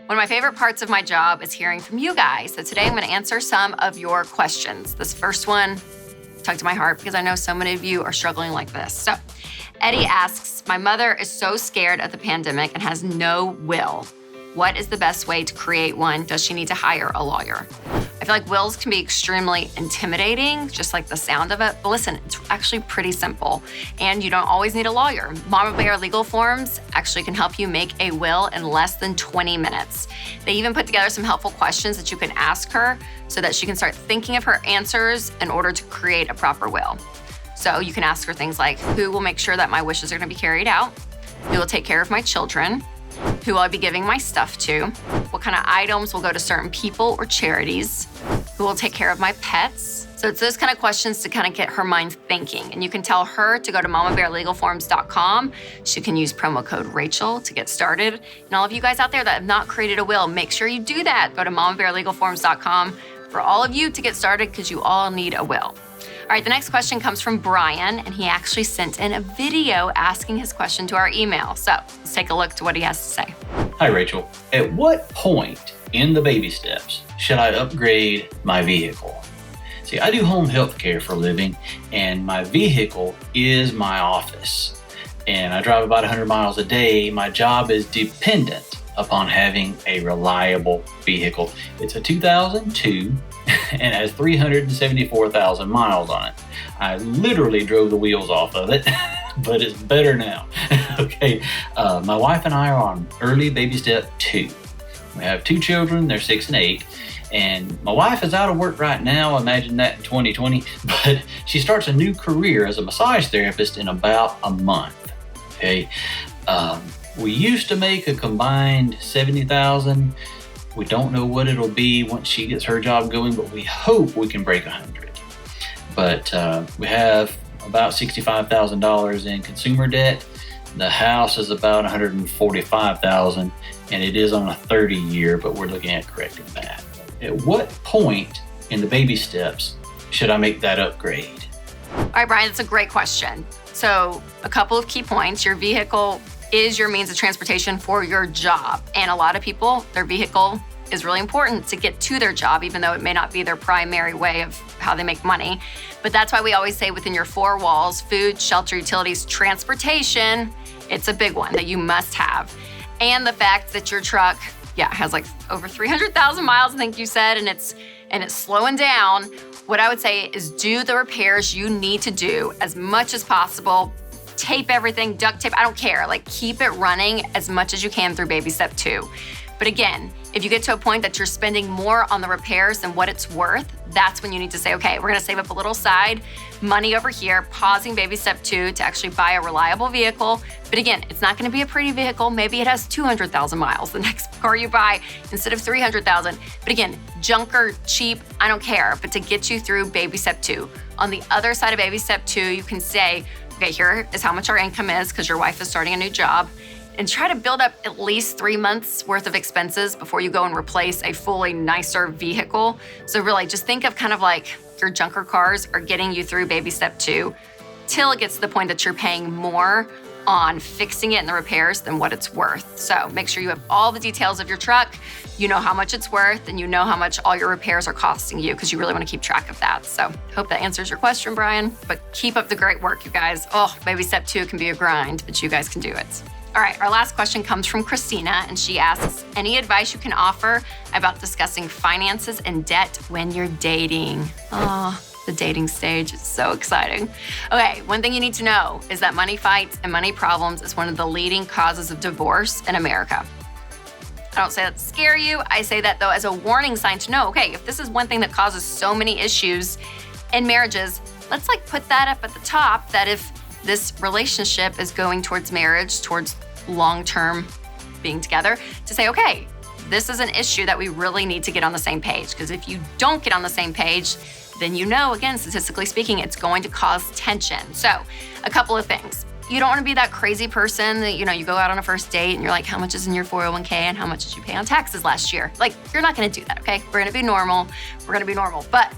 One of my favorite parts of my job is hearing from you guys. So today I'm gonna answer some of your questions. This first one tugged to my heart because I know so many of you are struggling like this. So Eddie asks, my mother is so scared of the pandemic and has no will. What is the best way to create one? Does she need to hire a lawyer? I feel like wills can be extremely intimidating, just like the sound of it. But listen, it's actually pretty simple. And you don't always need a lawyer. Mama Bear Legal Forms actually can help you make a will in less than 20 minutes. They even put together some helpful questions that you can ask her so that she can start thinking of her answers in order to create a proper will. So you can ask her things like, who will make sure that my wishes are gonna be carried out? Who will take care of my children? Who will I be giving my stuff to? What kind of items will go to certain people or charities? Who will take care of my pets? So it's those kind of questions to kind of get her mind thinking. And you can tell her to go to mamabearlegalforms.com. She can use promo code Rachel to get started. And all of you guys out there that have not created a will, make sure you do that. Go to mamabearlegalforms.com for all of you to get started because you all need a will. All right, the next question comes from Brian, and he actually sent in a video asking his question to our email. So let's take a look to what he has to say. Hi, Rachel. At what point in the baby steps should I upgrade my vehicle? See, I do home health care for a living, and my vehicle is my office. And I drive about 100 miles a day. My job is dependent upon having a reliable vehicle. It's a 2002 and has 374,000 miles on it. I literally drove the wheels off of it, but it's better now. Okay, my wife and I are on early baby step 2. We have 2 children, they're 6 and 8. And my wife is out of work right now, imagine that in 2020, but she starts a new career as a massage therapist in about a month, okay? We used to make a combined $70,000. We don't know what it'll be once she gets her job going, but we hope we can break 100. But we have about $65,000 in consumer debt. The house is about $145,000, and it is on a 30-year, but we're looking at correcting that. At what point in the baby steps should I make that upgrade? All right, Brian, that's a great question. So a couple of key points. Your vehicle is your means of transportation for your job. And a lot of people, their vehicle is really important to get to their job, even though it may not be their primary way of how they make money. But that's why we always say within your 4 walls, food, shelter, utilities, transportation, it's a big one that you must have. And the fact that your truck, has like over 300,000 miles, I think you said, and it's slowing down. What I would say is do the repairs you need to do as much as possible. Tape everything, duct tape, I don't care. Like keep it running as much as you can through baby step 2. But again, if you get to a point that you're spending more on the repairs than what it's worth, that's when you need to say, okay, we're gonna save up a little side money over here, pausing baby step 2 to actually buy a reliable vehicle. But again, it's not gonna be a pretty vehicle. Maybe it has 200,000 miles, the next car you buy, instead of 300,000. But again, junk or cheap, I don't care, but to get you through baby step 2. On the other side of baby step 2, you can say, okay, here is how much our income is because your wife is starting a new job, and try to build up at least 3 months worth of expenses before you go and replace a fully nicer vehicle. So really just think of kind of like your junker cars are getting you through baby step 2 till it gets to the point that you're paying more on fixing it and the repairs than what it's worth. So make sure you have all the details of your truck, you know how much it's worth, and you know how much all your repairs are costing you because you really want to keep track of that. So hope that answers your question, Brian, but keep up the great work, you guys. Oh, baby step 2 can be a grind, but you guys can do it. All right, our last question comes from Christina, and she asks, any advice you can offer about discussing finances and debt when you're dating? Oh, the dating stage is so exciting. Okay, one thing you need to know is that money fights and money problems is one of the leading causes of divorce in America. I don't say that to scare you. I say that though as a warning sign to know, okay, if this is one thing that causes so many issues in marriages, let's like put that up at the top that if this relationship is going towards marriage, towards long-term being together, to say, okay, this is an issue that we really need to get on the same page. Because if you don't get on the same page, then you know, again, statistically speaking, it's going to cause tension. So a couple of things. You don't want to be that crazy person that, you go out on a first date and you're like, how much is in your 401k and how much did you pay on taxes last year? Like, you're not going to do that, okay? We're going to be normal. We're going to be normal. But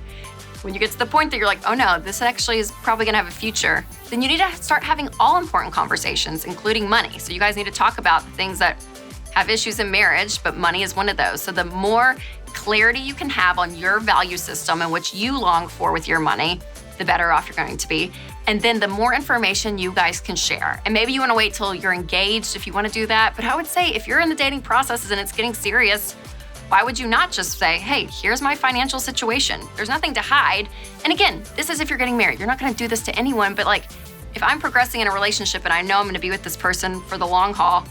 when you get to the point that you're like, oh no, this actually is probably gonna have a future, then you need to start having all important conversations, including money. So you guys need to talk about the things that have issues in marriage, but money is one of those. So the more clarity you can have on your value system and what you long for with your money, the better off you're going to be. And then the more information you guys can share. And maybe you want to wait till you're engaged if you want to do that. But I would say if you're in the dating processes and it's getting serious, why would you not just say, hey, here's my financial situation. There's nothing to hide. And again, this is if you're getting married. You're not going to do this to anyone, but like if I'm progressing in a relationship and I know I'm going to be with this person for the long haul,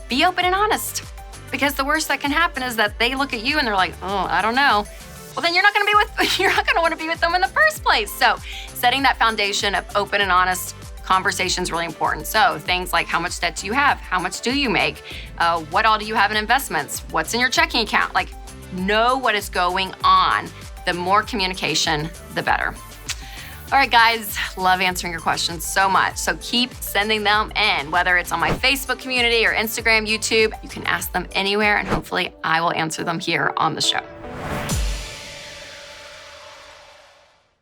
be open and honest. Because the worst that can happen is that they look at you and they're like, oh, I don't know. Well, then you're not going to want to be with them in the first place. So setting that foundation of open and honest conversation is really important. So things like how much debt do you have? How much do you make? What all do you have in investments? What's in your checking account? Like know what is going on. The more communication, the better. All right, guys, love answering your questions so much. So keep sending them in, whether it's on my Facebook community or Instagram, YouTube. You can ask them anywhere, and hopefully I will answer them here on the show.